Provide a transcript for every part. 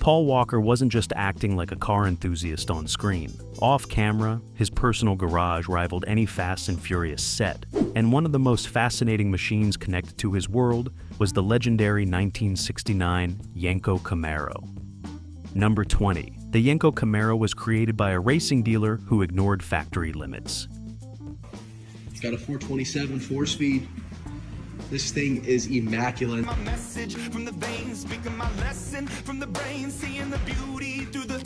Paul Walker wasn't just acting like a car enthusiast on screen. Off camera, his personal garage rivaled any Fast and Furious set, and one of the most fascinating machines connected to his world was the legendary 1969 Yenko Camaro. Number 20. The Yenko Camaro was created by a racing dealer who ignored factory limits. It's got a 427 4-speed. This thing is immaculate.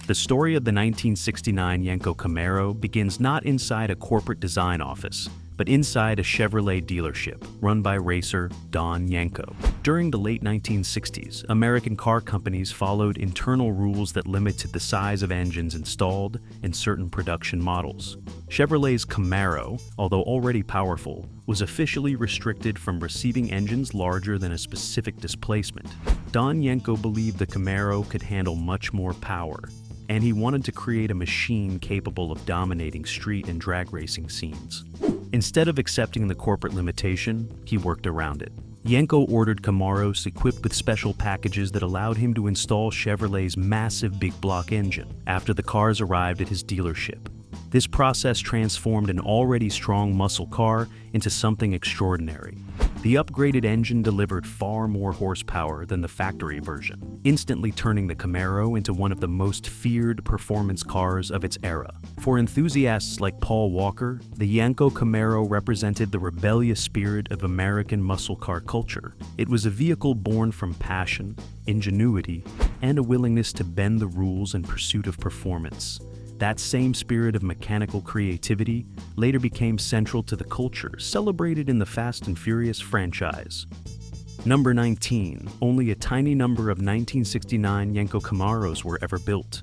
The story of the 1969 Yenko Camaro begins not inside a corporate design office, but inside a Chevrolet dealership run by racer Don Yenko. During the late 1960s, American car companies followed internal rules that limited the size of engines installed in certain production models. Chevrolet's Camaro, although already powerful, was officially restricted from receiving engines larger than a specific displacement. Don Yenko believed the Camaro could handle much more power, and he wanted to create a machine capable of dominating street and drag racing scenes. Instead of accepting the corporate limitation, he worked around it. Yenko ordered Camaros equipped with special packages that allowed him to install Chevrolet's massive big block engine after the cars arrived at his dealership. This process transformed an already strong muscle car into something extraordinary. The upgraded engine delivered far more horsepower than the factory version, instantly turning the Camaro into one of the most feared performance cars of its era. For enthusiasts like Paul Walker, the Yenko Camaro represented the rebellious spirit of American muscle car culture. It was a vehicle born from passion, ingenuity, and a willingness to bend the rules in pursuit of performance. That same spirit of mechanical creativity later became central to the culture celebrated in the Fast and Furious franchise. Number 19. Only a tiny number of 1969 Yenko Camaros were ever built.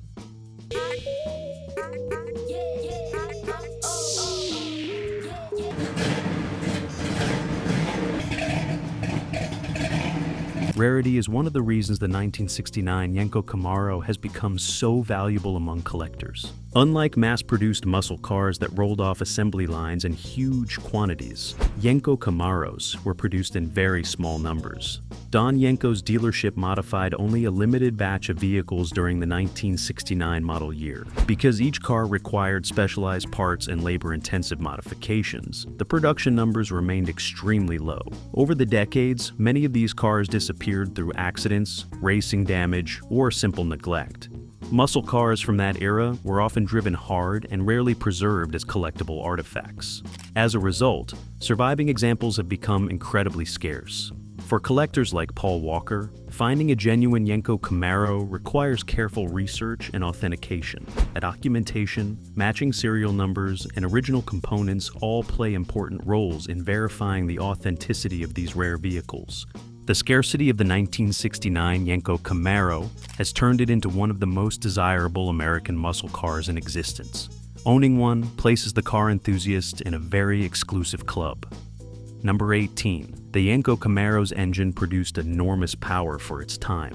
Rarity is one of the reasons the 1969 Yenko Camaro has become so valuable among collectors. Unlike mass-produced muscle cars that rolled off assembly lines in huge quantities, Yenko Camaros were produced in very small numbers. Don Yenko's dealership modified only a limited batch of vehicles during the 1969 model year. Because each car required specialized parts and labor-intensive modifications, the production numbers remained extremely low. Over the decades, many of these cars disappeared through accidents, racing damage, or simple neglect. Muscle cars from that era were often driven hard and rarely preserved as collectible artifacts. As a result, surviving examples have become incredibly scarce. For collectors like Paul Walker, finding a genuine Yenko Camaro requires careful research and authentication. Documentation, matching serial numbers, and original components all play important roles in verifying the authenticity of these rare vehicles. The scarcity of the 1969 Yenko Camaro has turned it into one of the most desirable American muscle cars in existence. Owning one places the car enthusiast in a very exclusive club. Number 18. The Yenko Camaro's engine produced enormous power for its time.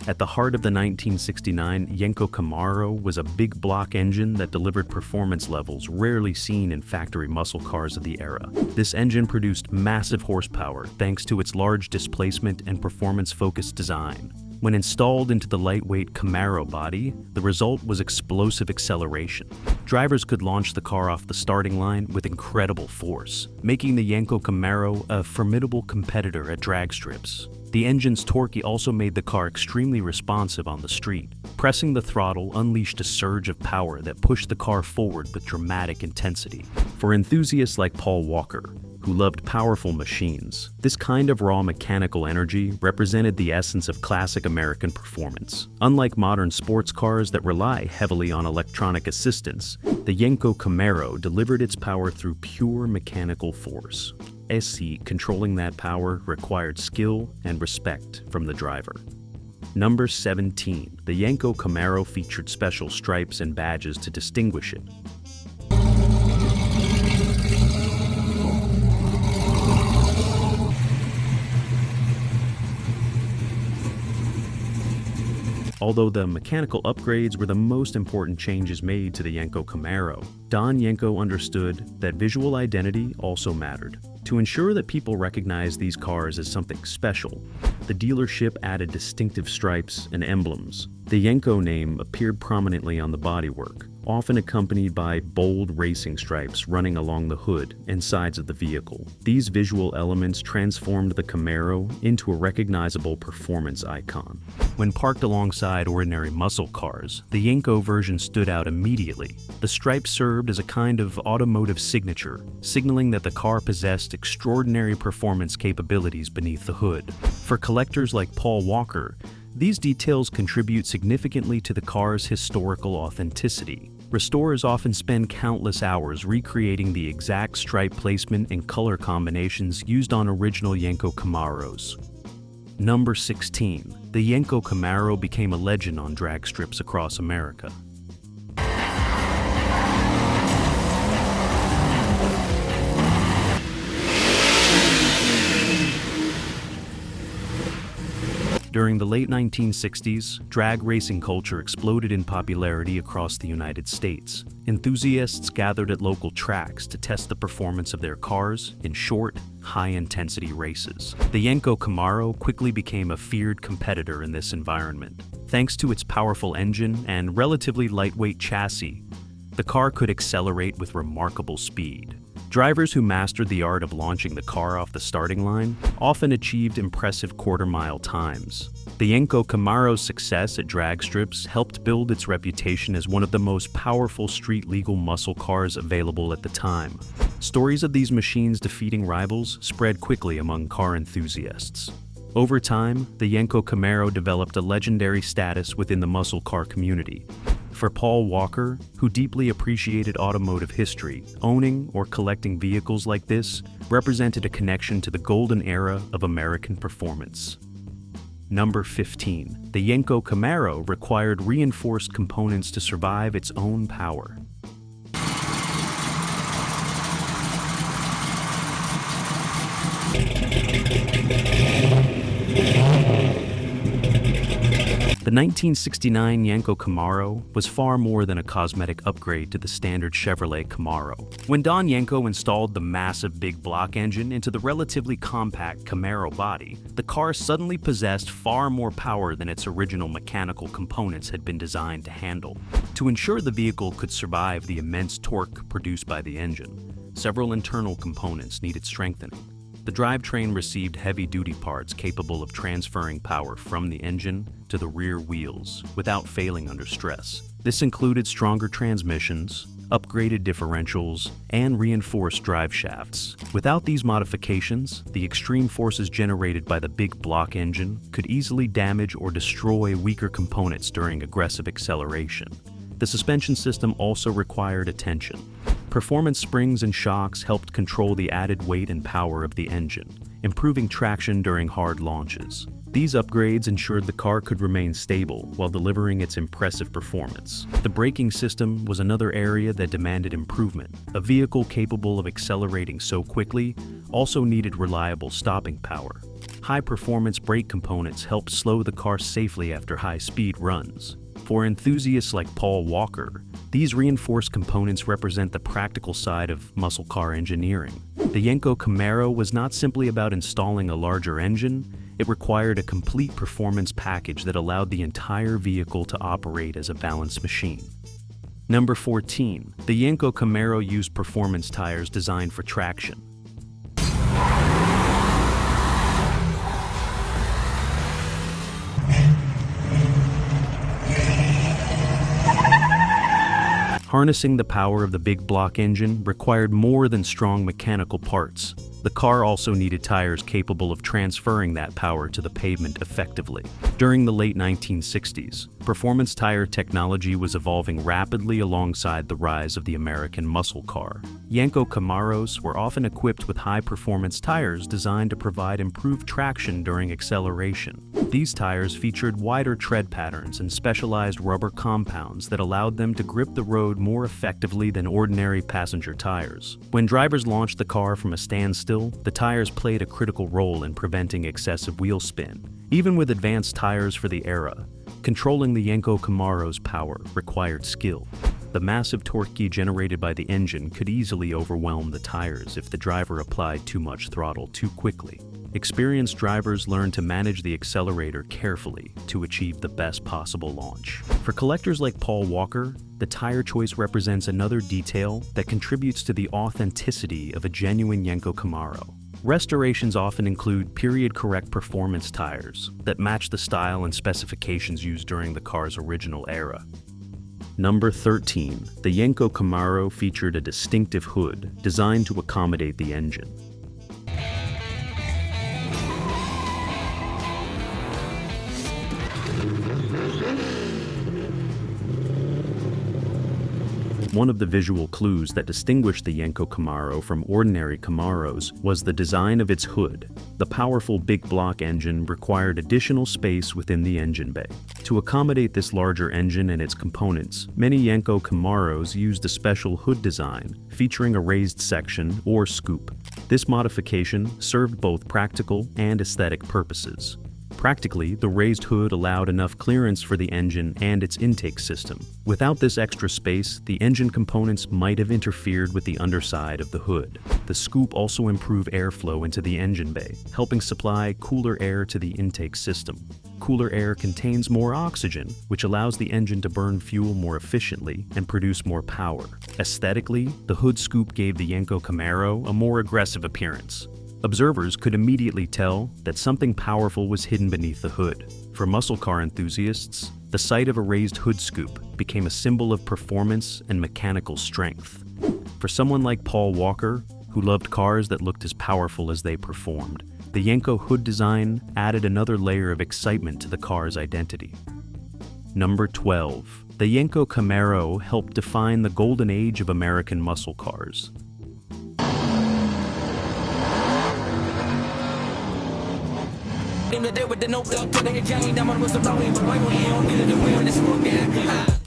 At the heart of the 1969 Yenko Camaro was a big block engine that delivered performance levels rarely seen in factory muscle cars of the era. This engine produced massive horsepower thanks to its large displacement and performance-focused design. When installed into the lightweight Camaro body, the result was explosive acceleration. Drivers could launch the car off the starting line with incredible force, making the Yenko Camaro a formidable competitor at drag strips. The engine's torque also made the car extremely responsive on the street. Pressing the throttle unleashed a surge of power that pushed the car forward with dramatic intensity. For enthusiasts like Paul Walker, who loved powerful machines, this kind of raw mechanical energy represented the essence of classic American performance. Unlike modern sports cars that rely heavily on electronic assistance, the Yenko Camaro delivered its power through pure mechanical force. Controlling that power required skill and respect from the driver. Number 17. The Yenko Camaro featured special stripes and badges to distinguish it. Although the mechanical upgrades were the most important changes made to the Yenko Camaro, Don Yenko understood that visual identity also mattered. To ensure that people recognized these cars as something special, the dealership added distinctive stripes and emblems. The Yenko name appeared prominently on the bodywork, often accompanied by bold racing stripes running along the hood and sides of the vehicle. These visual elements transformed the Camaro into a recognizable performance icon. When parked alongside ordinary muscle cars, the Yenko version stood out immediately. The stripes served as a kind of automotive signature, signaling that the car possessed extraordinary performance capabilities beneath the hood. For collectors like Paul Walker, these details contribute significantly to the car's historical authenticity. Restorers often spend countless hours recreating the exact stripe placement and color combinations used on original Yenko Camaros. Number 16. The Yenko Camaro became a legend on drag strips across America. During the late 1960s, drag racing culture exploded in popularity across the United States. Enthusiasts gathered at local tracks to test the performance of their cars in short, high-intensity races. The Yenko Camaro quickly became a feared competitor in this environment. Thanks to its powerful engine and relatively lightweight chassis, the car could accelerate with remarkable speed. Drivers who mastered the art of launching the car off the starting line often achieved impressive quarter-mile times. The Yenko Camaro's success at drag strips helped build its reputation as one of the most powerful street-legal muscle cars available at the time. Stories of these machines defeating rivals spread quickly among car enthusiasts. Over time, the Yenko Camaro developed a legendary status within the muscle car community. For Paul Walker, who deeply appreciated automotive history, owning or collecting vehicles like this represented a connection to the golden era of American performance. Number 15. The Yenko Camaro required reinforced components to survive its own power. The 1969 Yenko Camaro was far more than a cosmetic upgrade to the standard Chevrolet Camaro. When Don Yenko installed the massive big block engine into the relatively compact Camaro body, the car suddenly possessed far more power than its original mechanical components had been designed to handle. To ensure the vehicle could survive the immense torque produced by the engine, several internal components needed strengthening. The drivetrain received heavy-duty parts capable of transferring power from the engine to the rear wheels without failing under stress. This included stronger transmissions, upgraded differentials, and reinforced drive shafts. Without these modifications, the extreme forces generated by the big block engine could easily damage or destroy weaker components during aggressive acceleration. The suspension system also required attention. Performance springs and shocks helped control the added weight and power of the engine, improving traction during hard launches. These upgrades ensured the car could remain stable while delivering its impressive performance. The braking system was another area that demanded improvement. A vehicle capable of accelerating so quickly also needed reliable stopping power. High-performance brake components helped slow the car safely after high-speed runs. For enthusiasts like Paul Walker, these reinforced components represent the practical side of muscle car engineering. The Yenko Camaro was not simply about installing a larger engine, it required a complete performance package that allowed the entire vehicle to operate as a balanced machine. Number 14. The Yenko Camaro used performance tires designed for traction. Harnessing the power of the big block engine required more than strong mechanical parts. The car also needed tires capable of transferring that power to the pavement effectively. During the late 1960s, performance tire technology was evolving rapidly alongside the rise of the American muscle car. Yenko Camaros were often equipped with high-performance tires designed to provide improved traction during acceleration. These tires featured wider tread patterns and specialized rubber compounds that allowed them to grip the road more effectively than ordinary passenger tires. When drivers launched the car from a standstill, the tires played a critical role in preventing excessive wheel spin. Even with advanced tires for the era, Controlling the Yenko Camaro's power required skill. The massive torque generated by the engine could easily overwhelm the tires if the driver applied too much throttle too quickly. Experienced drivers learned to manage the accelerator carefully to achieve the best possible launch. For collectors like Paul Walker, the tire choice represents another detail that contributes to the authenticity of a genuine Yenko Camaro. Restorations often include period-correct performance tires that match the style and specifications used during the car's original era. Number 13. The Yenko Camaro featured a distinctive hood designed to accommodate the engine. One of the visual clues that distinguished the Yenko Camaro from ordinary Camaros was the design of its hood. The powerful big block engine required additional space within the engine bay. To accommodate this larger engine and its components, many Yenko Camaros used a special hood design featuring a raised section or scoop. This modification served both practical and aesthetic purposes. Practically, the raised hood allowed enough clearance for the engine and its intake system. Without this extra space, the engine components might have interfered with the underside of the hood. The scoop also improved airflow into the engine bay, helping supply cooler air to the intake system. Cooler air contains more oxygen, which allows the engine to burn fuel more efficiently and produce more power. Aesthetically, the hood scoop gave the Yenko Camaro a more aggressive appearance. Observers could immediately tell that something powerful was hidden beneath the hood. For muscle car enthusiasts, the sight of a raised hood scoop became a symbol of performance and mechanical strength. For someone like Paul Walker, who loved cars that looked as powerful as they performed, the Yenko hood design added another layer of excitement to the car's identity. Number 12. The Yenko Camaro helped define the golden age of American muscle cars.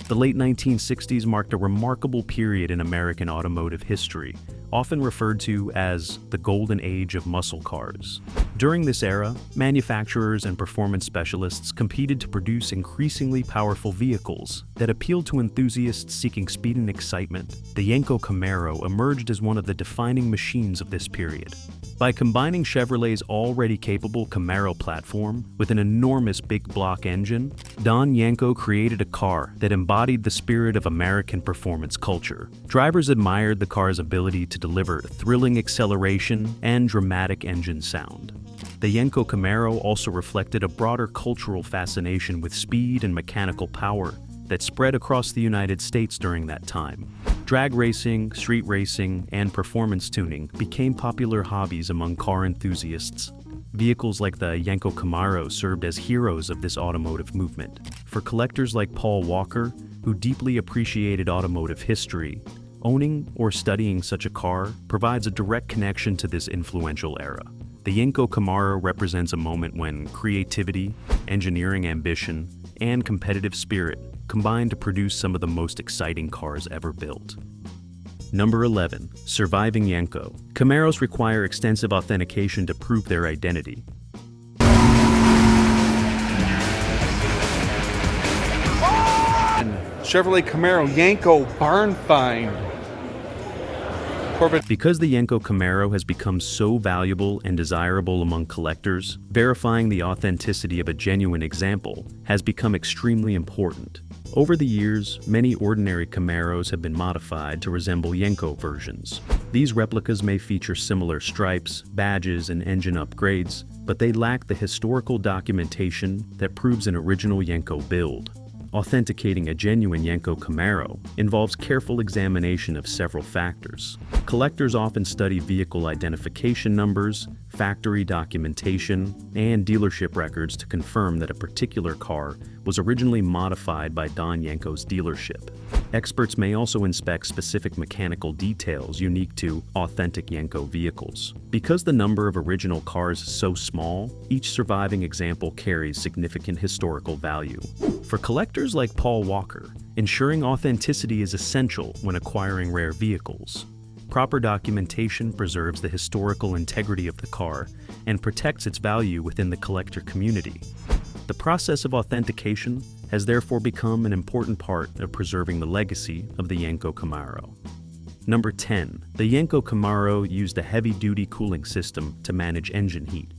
The late 1960s marked a remarkable period in American automotive history, often referred to as the golden age of muscle cars. During this era, manufacturers and performance specialists competed to produce increasingly powerful vehicles that appealed to enthusiasts seeking speed and excitement. The Yenko Camaro emerged as one of the defining machines of this period. By combining Chevrolet's already capable Camaro platform with an enormous big block engine, Don Yenko created a car that embodied the spirit of American performance culture. Drivers admired the car's ability to deliver thrilling acceleration and dramatic engine sound. The Yenko Camaro also reflected a broader cultural fascination with speed and mechanical power that spread across the United States during that time. Drag racing, street racing, and performance tuning became popular hobbies among car enthusiasts. Vehicles like the Yenko Camaro served as heroes of this automotive movement. For collectors like Paul Walker, who deeply appreciated automotive history, owning or studying such a car provides a direct connection to this influential era. The Yenko Camaro represents a moment when creativity, engineering ambition, and competitive spirit combined to produce some of the most exciting cars ever built. Number 11. Surviving Yenko. Camaros require extensive authentication to prove their identity. Chevrolet Camaro Yenko barn find. Because the Yenko Camaro has become so valuable and desirable among collectors, verifying the authenticity of a genuine example has become extremely important. Over the years, many ordinary Camaros have been modified to resemble Yenko versions. These replicas may feature similar stripes, badges, and engine upgrades, but they lack the historical documentation that proves an original Yenko build. Authenticating a genuine Yenko Camaro involves careful examination of several factors. Collectors often study vehicle identification numbers, factory documentation, and dealership records to confirm that a particular car was originally modified by Don Yenko's dealership. Experts may also inspect specific mechanical details unique to authentic Yenko vehicles. Because the number of original cars is so small, each surviving example carries significant historical value. For collectors like Paul Walker, ensuring authenticity is essential when acquiring rare vehicles. Proper documentation preserves the historical integrity of the car and protects its value within the collector community. The process of authentication has therefore become an important part of preserving the legacy of the Yenko Camaro. Number 10. The Yenko Camaro used a heavy-duty cooling system to manage engine heat.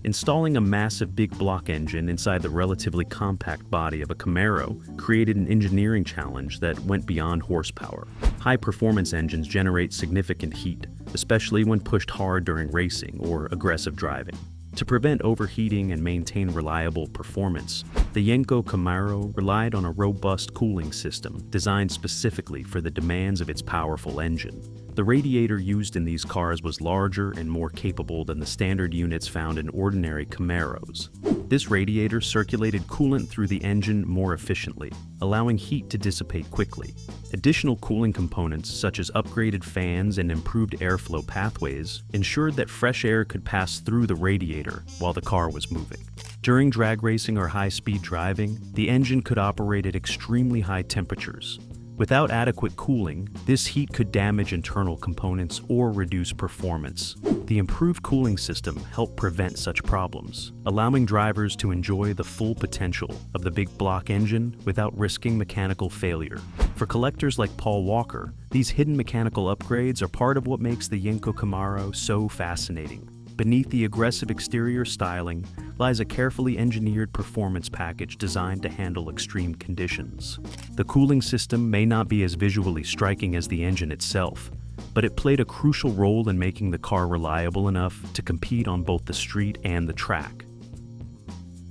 Installing a massive big block engine inside the relatively compact body of a Camaro created an engineering challenge that went beyond horsepower. High-performance engines generate significant heat, especially when pushed hard during racing or aggressive driving. To prevent overheating and maintain reliable performance, the Yenko Camaro relied on a robust cooling system designed specifically for the demands of its powerful engine. The radiator used in these cars was larger and more capable than the standard units found in ordinary Camaros. This radiator circulated coolant through the engine more efficiently, allowing heat to dissipate quickly. Additional cooling components, such as upgraded fans and improved airflow pathways, ensured that fresh air could pass through the radiator while the car was moving. During drag racing or high-speed driving, the engine could operate at extremely high temperatures. Without adequate cooling, this heat could damage internal components or reduce performance. The improved cooling system helped prevent such problems, allowing drivers to enjoy the full potential of the big block engine without risking mechanical failure. For collectors like Paul Walker, these hidden mechanical upgrades are part of what makes the Yenko Camaro so fascinating. Beneath the aggressive exterior styling lies a carefully engineered performance package designed to handle extreme conditions. The cooling system may not be as visually striking as the engine itself, but it played a crucial role in making the car reliable enough to compete on both the street and the track.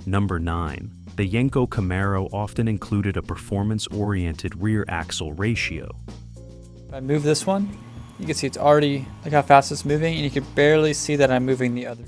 Number 9. The Yenko Camaro often included a performance-oriented rear axle ratio. If I move this one, you can see it's already, look how fast it's moving, and you can barely see that I'm moving the other.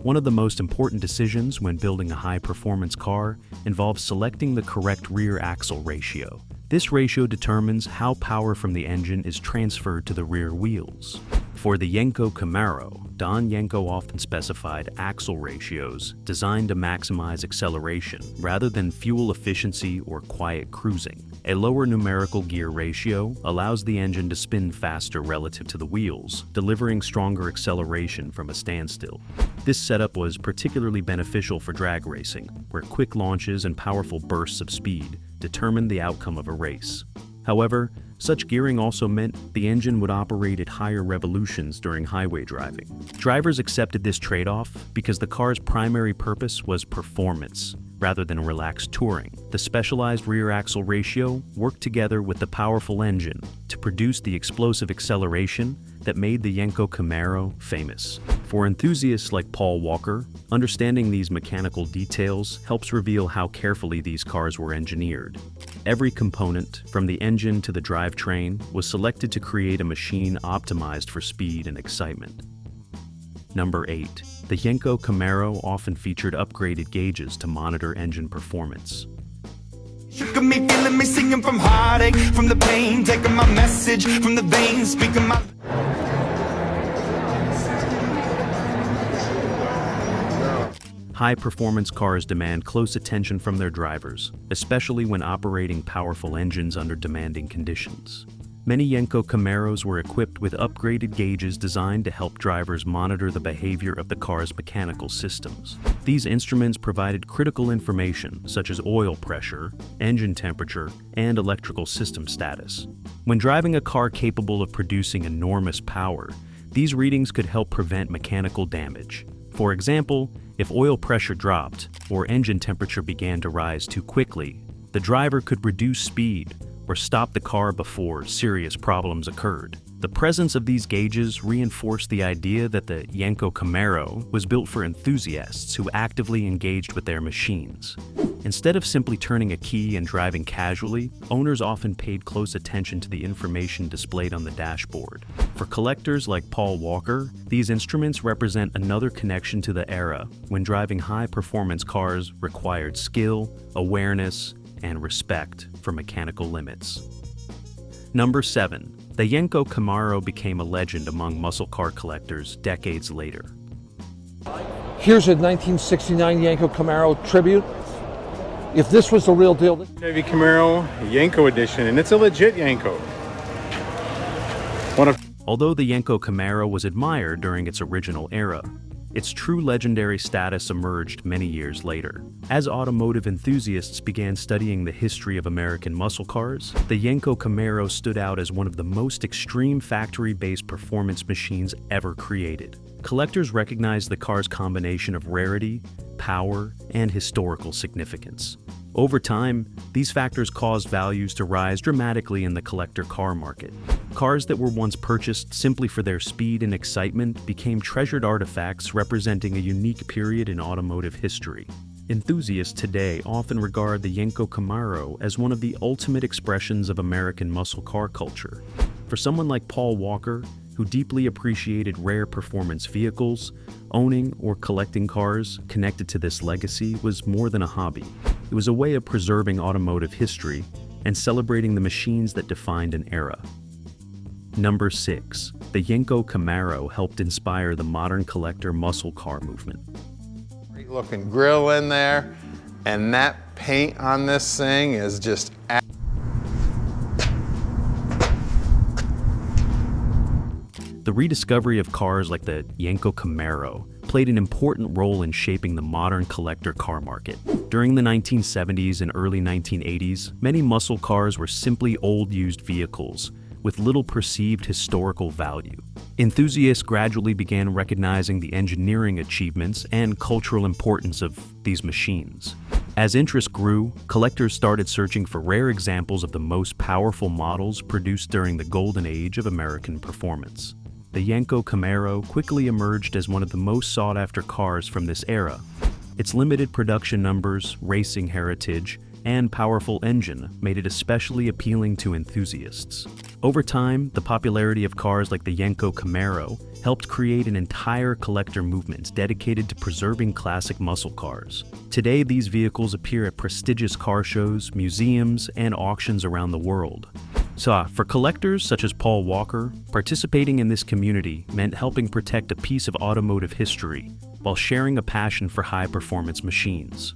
One of the most important decisions when building a high-performance car involves selecting the correct rear axle ratio. This ratio determines how power from the engine is transferred to the rear wheels. For the Yenko Camaro, Don Yenko often specified axle ratios designed to maximize acceleration rather than fuel efficiency or quiet cruising. A lower numerical gear ratio allows the engine to spin faster relative to the wheels, delivering stronger acceleration from a standstill. This setup was particularly beneficial for drag racing, where quick launches and powerful bursts of speed determined the outcome of a race. However, such gearing also meant the engine would operate at higher revolutions during highway driving. Drivers accepted this trade-off because the car's primary purpose was performance, rather than relaxed touring. The specialized rear axle ratio worked together with the powerful engine to produce the explosive acceleration that made the Yenko Camaro famous. For enthusiasts like Paul Walker, understanding these mechanical details helps reveal how carefully these cars were engineered. Every component, from the engine to the drivetrain, was selected to create a machine optimized for speed and excitement. Number 8. The Yenko Camaro often featured upgraded gauges to monitor engine performance. Shook me, feeling me, singing from heartache, from the pain, taking my message from the veins, speaking my... High-performance cars demand close attention from their drivers, especially when operating powerful engines under demanding conditions. Many Yenko Camaros were equipped with upgraded gauges designed to help drivers monitor the behavior of the car's mechanical systems. These instruments provided critical information such as oil pressure, engine temperature, and electrical system status. When driving a car capable of producing enormous power, these readings could help prevent mechanical damage. For example, if oil pressure dropped or engine temperature began to rise too quickly, the driver could reduce speed or stop the car before serious problems occurred. The presence of these gauges reinforced the idea that the Yenko Camaro was built for enthusiasts who actively engaged with their machines. Instead of simply turning a key and driving casually, owners often paid close attention to the information displayed on the dashboard. For collectors like Paul Walker, these instruments represent another connection to the era when driving high-performance cars required skill, awareness, and respect for mechanical limits. Number 7. The Yenko Camaro became a legend among muscle car collectors decades later. Here's a 1969 Yenko Camaro tribute. if this was the real deal. Chevy Camaro Yenko edition, and it's a legit Yenko. Although the Yenko Camaro was admired during its original era, its true legendary status emerged many years later. As automotive enthusiasts began studying the history of American muscle cars, the Yenko Camaro stood out as one of the most extreme factory-based performance machines ever created. Collectors recognized the car's combination of rarity, power, and historical significance. Over time, these factors caused values to rise dramatically in the collector car market. Cars that were once purchased simply for their speed and excitement became treasured artifacts representing a unique period in automotive history. Enthusiasts today often regard the Yenko Camaro as one of the ultimate expressions of American muscle car culture. For someone like Paul Walker, who deeply appreciated rare performance vehicles, owning or collecting cars connected to this legacy was more than a hobby. It was a way of preserving automotive history and celebrating the machines that defined an era. Number 6. The Yenko Camaro helped inspire the modern collector muscle car movement. Great looking grill in there, and that paint on this thing is just The rediscovery of cars like the Yenko Camaro played an important role in shaping the modern collector car market. During the 1970s and early 1980s, many muscle cars were simply old used vehicles with little perceived historical value. Enthusiasts gradually began recognizing the engineering achievements and cultural importance of these machines. As interest grew, collectors started searching for rare examples of the most powerful models produced during the golden age of American performance. The Yenko Camaro quickly emerged as one of the most sought-after cars from this era. Its limited production numbers, racing heritage, and powerful engine made it especially appealing to enthusiasts. Over time, the popularity of cars like the Yenko Camaro helped create an entire collector movement dedicated to preserving classic muscle cars. Today, these vehicles appear at prestigious car shows, museums, and auctions around the world. So, for collectors such as Paul Walker, participating in this community meant helping protect a piece of automotive history while sharing a passion for high-performance machines.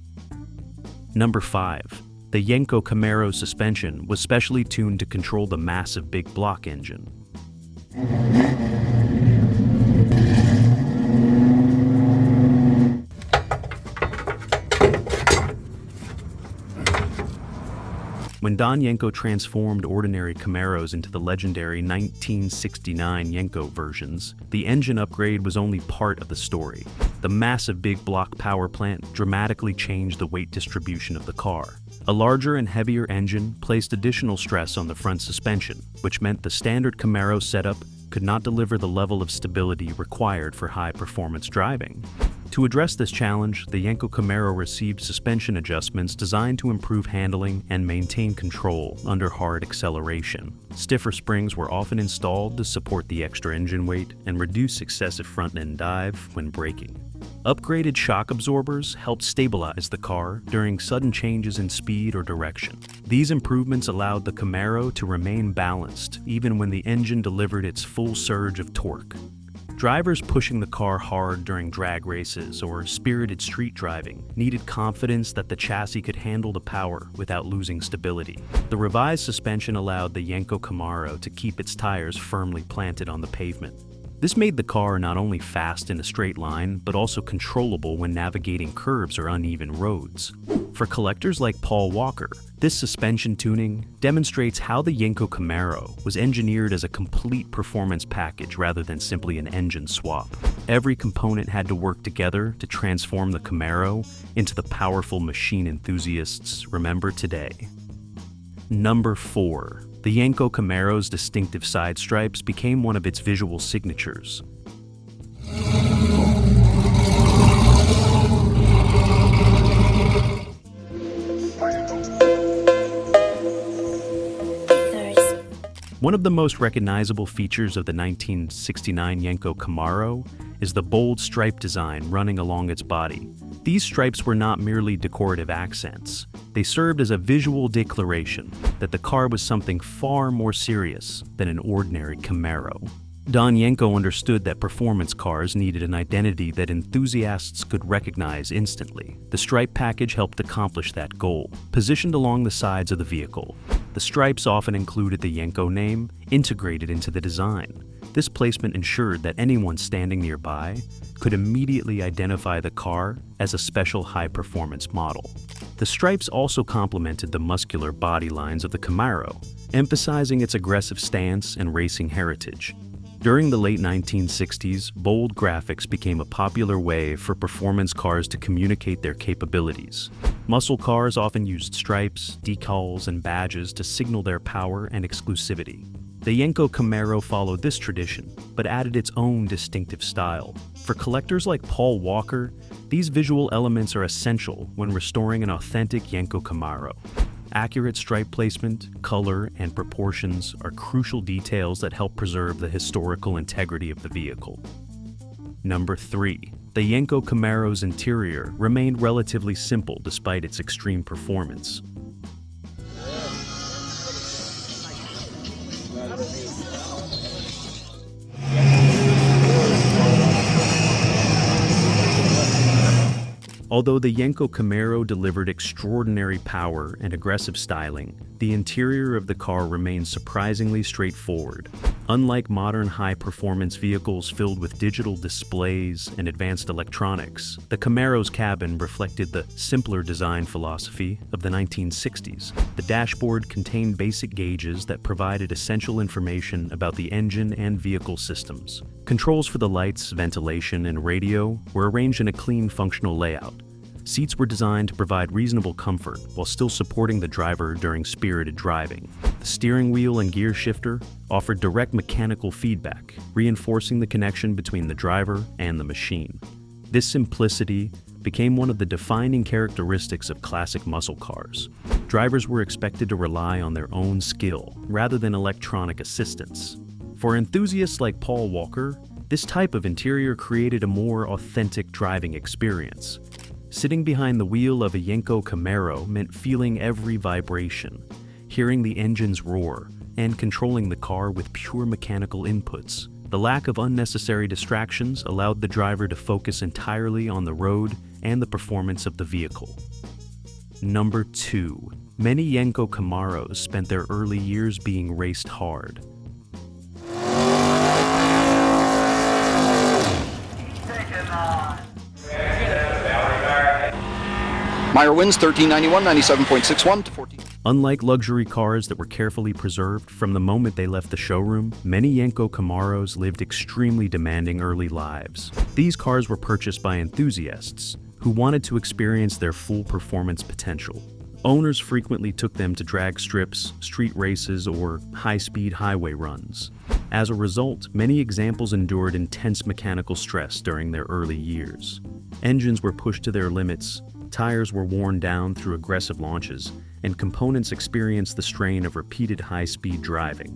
Number 5. The Yenko Camaro suspension was specially tuned to control the massive big block engine. When Don Yenko transformed ordinary Camaros into the legendary 1969 Yenko versions, the engine upgrade was only part of the story. The massive big block power plant dramatically changed the weight distribution of the car. A larger and heavier engine placed additional stress on the front suspension, which meant the standard Camaro setup could not deliver the level of stability required for high-performance driving. To address this challenge, the Yenko Camaro received suspension adjustments designed to improve handling and maintain control under hard acceleration. Stiffer springs were often installed to support the extra engine weight and reduce excessive front-end dive when braking. Upgraded shock absorbers helped stabilize the car during sudden changes in speed or direction. These improvements allowed the Camaro to remain balanced even when the engine delivered its full surge of torque. Drivers pushing the car hard during drag races or spirited street driving needed confidence that the chassis could handle the power without losing stability. The revised suspension allowed the Yenko Camaro to keep its tires firmly planted on the pavement. This made the car not only fast in a straight line, but also controllable when navigating curves or uneven roads. For collectors like Paul Walker, this suspension tuning demonstrates how the Yenko Camaro was engineered as a complete performance package rather than simply an engine swap. Every component had to work together to transform the Camaro into the powerful machine enthusiasts remember today. Number 4. The Yenko Camaro's distinctive side stripes became one of its visual signatures. One of the most recognizable features of the 1969 Yenko Camaro is the bold stripe design running along its body. These stripes were not merely decorative accents. They served as a visual declaration that the car was something far more serious than an ordinary Camaro. Don Yenko understood that performance cars needed an identity that enthusiasts could recognize instantly. The stripe package helped accomplish that goal. Positioned along the sides of the vehicle, the stripes often included the Yenko name integrated into the design. This placement ensured that anyone standing nearby could immediately identify the car as a special high-performance model. The stripes also complemented the muscular body lines of the Camaro, emphasizing its aggressive stance and racing heritage. During the late 1960s, bold graphics became a popular way for performance cars to communicate their capabilities. Muscle cars often used stripes, decals, and badges to signal their power and exclusivity. The Yenko Camaro followed this tradition, but added its own distinctive style. For collectors like Paul Walker, these visual elements are essential when restoring an authentic Yenko Camaro. Accurate stripe placement, color, and proportions are crucial details that help preserve the historical integrity of the vehicle. Number 3. The Yenko Camaro's interior remained relatively simple despite its extreme performance. Although the Yenko Camaro delivered extraordinary power and aggressive styling, the interior of the car remained surprisingly straightforward. Unlike modern high-performance vehicles filled with digital displays and advanced electronics, the Camaro's cabin reflected the simpler design philosophy of the 1960s. The dashboard contained basic gauges that provided essential information about the engine and vehicle systems. Controls for the lights, ventilation, and radio were arranged in a clean, functional layout. Seats were designed to provide reasonable comfort while still supporting the driver during spirited driving. The steering wheel and gear shifter offered direct mechanical feedback, reinforcing the connection between the driver and the machine. This simplicity became one of the defining characteristics of classic muscle cars. Drivers were expected to rely on their own skill rather than electronic assistance. For enthusiasts like Paul Walker, this type of interior created a more authentic driving experience. Sitting behind the wheel of a Yenko Camaro meant feeling every vibration, hearing the engine's roar, and controlling the car with pure mechanical inputs. The lack of unnecessary distractions allowed the driver to focus entirely on the road and the performance of the vehicle. Number 2. Many Yenko Camaros spent their early years being raced hard. Meyer wins 1391, 97.61 to 14. Unlike luxury cars that were carefully preserved from the moment they left the showroom, many Yenko Camaros lived extremely demanding early lives. These cars were purchased by enthusiasts who wanted to experience their full performance potential. Owners frequently took them to drag strips, street races, or high-speed highway runs. As a result, many examples endured intense mechanical stress during their early years. Engines were pushed to their limits, tires were worn down through aggressive launches, and components experienced the strain of repeated high-speed driving.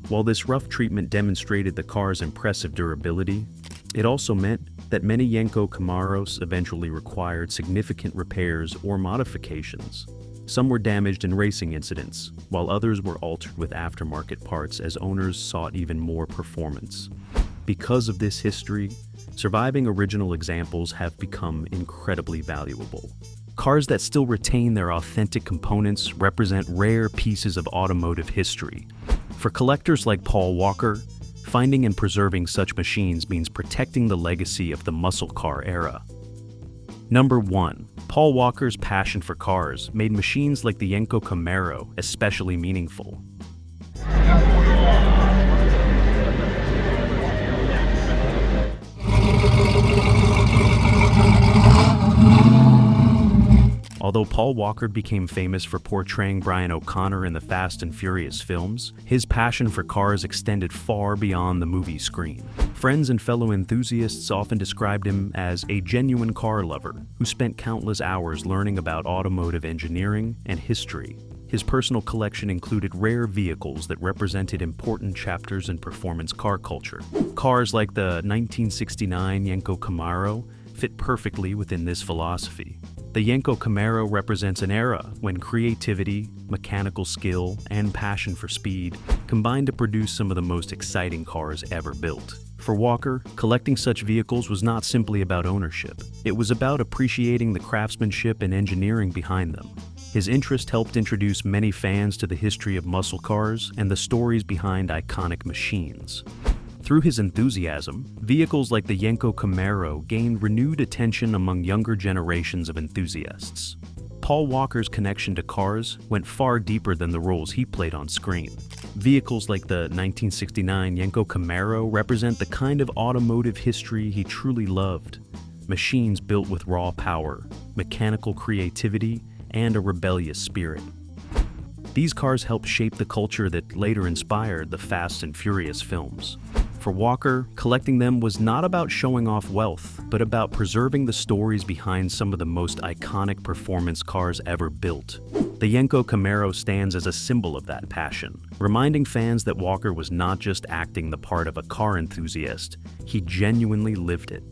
While this rough treatment demonstrated the car's impressive durability, it also meant that many Yenko Camaros eventually required significant repairs or modifications. Some were damaged in racing incidents, while others were altered with aftermarket parts as owners sought even more performance. Because of this history, surviving original examples have become incredibly valuable. Cars that still retain their authentic components represent rare pieces of automotive history. For collectors like Paul Walker, finding and preserving such machines means protecting the legacy of the muscle car era. Number 1. Paul Walker's passion for cars made machines like the Yenko Camaro especially meaningful. Although Paul Walker became famous for portraying Brian O'Connor in the Fast and Furious films, his passion for cars extended far beyond the movie screen. Friends and fellow enthusiasts often described him as a genuine car lover who spent countless hours learning about automotive engineering and history. His personal collection included rare vehicles that represented important chapters in performance car culture. Cars like the 1969 Yenko Camaro fit perfectly within this philosophy. The Yenko Camaro represents an era when creativity, mechanical skill, and passion for speed combined to produce some of the most exciting cars ever built. For Walker, collecting such vehicles was not simply about ownership. It was about appreciating the craftsmanship and engineering behind them. His interest helped introduce many fans to the history of muscle cars and the stories behind iconic machines. Through his enthusiasm, vehicles like the Yenko Camaro gained renewed attention among younger generations of enthusiasts. Paul Walker's connection to cars went far deeper than the roles he played on screen. Vehicles like the 1969 Yenko Camaro represent the kind of automotive history he truly loved. Machines built with raw power, mechanical creativity, and a rebellious spirit. These cars helped shape the culture that later inspired the Fast and Furious films. For Walker, collecting them was not about showing off wealth, but about preserving the stories behind some of the most iconic performance cars ever built. The Yenko Camaro stands as a symbol of that passion, reminding fans that Walker was not just acting the part of a car enthusiast, he genuinely lived it.